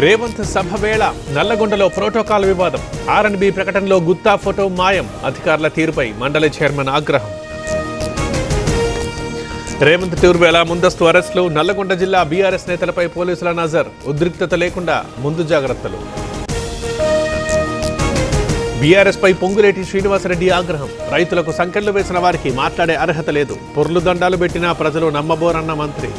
రేవంత్ సభ వేళ నల్లగొండలో ప్రోటోకాల్ వివాదం. ఆర్ఎండ్బి ప్రకటనలో గుత్తా ఫోటో మాయం. అధికారుల తీరుపై మండలి చైర్మన్ ఆగ్రహం. రేవంత్ టూర్ వేళ ముందస్తు అరెస్టులు. నల్లగొండ జిల్లా బీఆర్ఎస్ నేతలపై పోలీసుల నజర్. ఉద్రిక్తత లేకుండా ముందు జాగ్రత్తలు. బీఆర్ఎస్ పై పొంగులేటి శ్రీనివాసరెడ్డి ఆగ్రహం. రైతులకు సంకెళ్లు వేసిన వారికి మాట్లాడే అర్హత లేదు. పొర్లు దండాలు పెట్టినా ప్రజలు నమ్మబోరన్న మంత్రి.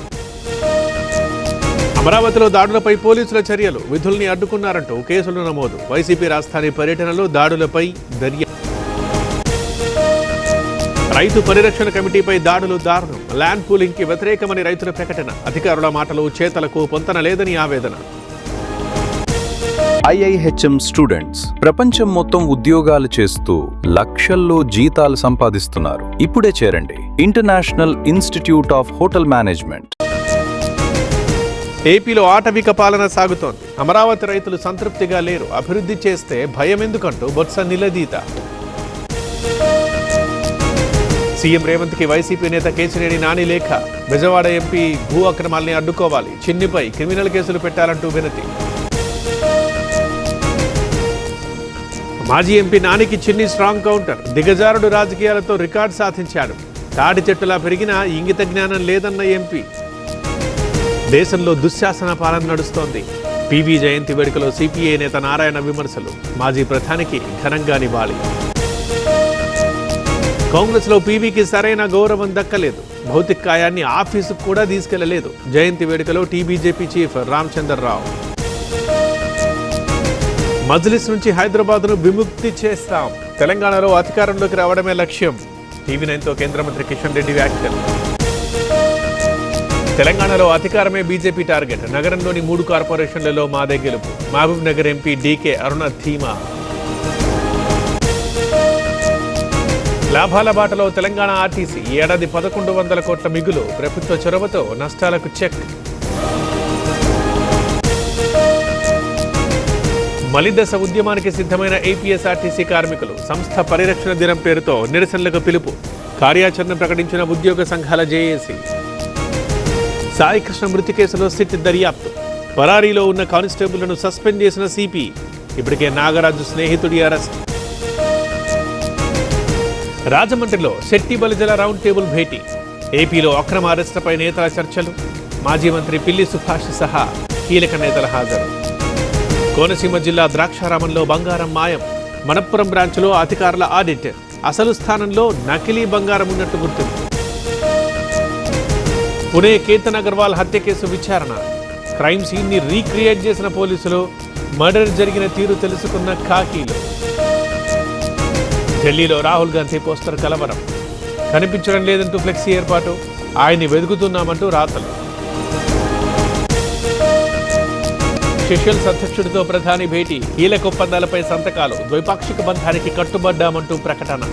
అమరావతిలో దాడులపై పోలీసుల చర్యలు. విధుల్ని అడ్డుకున్నారంటూ కేసులు నమోదు. వైసీపీ రాజధాని పర్యటనలో దాడులపై దర్యాప్తు. రైతు పరిరక్షణ కమిటీపై దాడులు దారుణం. ల్యాండ్ పూలింగ్ కి వ్యతిరేకమని రైతుల ప్రకటన. అధికారుల మాటలు చేతలకు పొంతన లేదని ఆవేదన. IIHM స్టూడెంట్స్ ప్రపంచం మొత్తం ఉద్యోగాలు చేస్తూ లక్షల్లో జీతాలు సంపాదిస్తున్నారు. ఇప్పుడే చేరండి international institute of hotel management. ఏపీలో ఆటవిక పాలన సాగుతోంది. అమరావతి రైతులు సంతృప్తిగా లేరు. అభివృద్ధి చేస్తే భయం ఎందుకంటూ బొత్స నిలదీత. సీఎం రేవంత్ కి వైసీపీ నేత కేశినేని నాని లేఖ. బెజవాడ ఎంపీ భూ అక్రమాల్ని అడ్డుకోవాలి. చిన్నిపై క్రిమినల్ కేసులు పెట్టాలంటూ వినతి. మాజీ ఎంపీ నానికి చిన్ని స్ట్రాంగ్ కౌంటర్. దిగజారుడు రాజకీయాలతో రికార్డు సాధించాడు. తాడి చెట్టులా పెరిగినా ఇంగిత జ్ఞానం లేదన్న ఎంపీ. దేశంలో దుశ్శాసన పాలన నడుస్తోంది. పివి జయంతి వేడుకలో సిపిఐ నేత నారాయణ విమర్శలు. మాజీ ప్రధానికి ఘనంగా నివాళి. కాంగ్రెస్ లో పీవీకి సరైన గౌరవం దక్కలేదు. భౌతిక కాయాన్ని ఆఫీసుకు కూడా తీసుకెళ్లలేదు. జయంతి వేడుకలో టీబీజేపీ చీఫ్ రామచంద్రరావు. మజ్లిస్ నుంచి హైదరాబాద్ను విముక్తి చేస్తాం. తెలంగాణలో అధికారంలోకి రావడమే లక్ష్యం. టీవీ9తో కేంద్ర మంత్రి కిషన్ రెడ్డి వ్యాఖ్యలు. తెలంగాణలో అధికారమే బీజేపీ టార్గెట్. నగరంలోని 3 కార్పొరేషన్లలో మాదే గెలుపు. మహబూబ్ నగర్ ఎంపీ డీకే అరుణ ధీమా. లాభాల బాటలో తెలంగాణ ఆర్టీసీ. ఈ ఏడాది 1100 కోట్ల మిగులు. ప్రభుత్వ చొరవతో నష్టాలకు చెక్. మలిదశ ఉద్యమానికి సిద్ధమైన ఏపీఎస్ఆర్టీసీ కార్మికులు. సంస్థ పరిరక్షణ దినం పేరుతో నిరసనలకు పిలుపు. కార్యాచరణ ప్రకటించిన ఉద్యోగ సంఘాల జేఏసీ. సాయికృష్ణ మృతి కేసులో సిట్ దర్యాప్తు. పరారీలో ఉన్న కానిస్టేబుళ్లను సస్పెండ్ చేసిన సిపి. ఇప్పటికే నాగరాజు స్నేహితుడి అరెస్ట్. రాజమండ్రిలో శెట్టి బలిజల రౌండ్ టేబుల్ భేటీ. ఏపీలో అక్రమ అరెస్టులపై నేతల చర్చలు. మాజీ మంత్రి పిల్లి సుభాష్ సహా కీలక నేతల హాజరు. కోనసీమ జిల్లా ద్రాక్షారామంలో బంగారం మాయం. మనప్పురం బ్రాంచ్లో అధికారుల ఆడిట్. అసలు స్థానంలో నకిలీ బంగారం ఉన్నట్టు గుర్తింపు. పుణే కేతన్ అగర్వాల్ హత్య కేసు విచారణ. క్రైమ్ సీన్ ని రీక్రియేట్ చేసిన పోలీసులు. మర్డర్ జరిగిన తీరు తెలుసుకున్న ఖాకీలు. ఢిల్లీలో రాహుల్ గాంధీ పోస్టర్ కలవరం. కనిపించడం లేదంటూ ఫ్లెక్సీ ఏర్పాటు. ఆయన్ని వెతుకుతున్నామంటూ రాతలు. సెషల్స్ అధ్యక్షుడితో ప్రధాని భేటీ. కీలక ఒప్పందాలపై సంతకాలు. ద్వైపాక్షిక బంధానికి కట్టుబడ్డామంటూ ప్రకటన.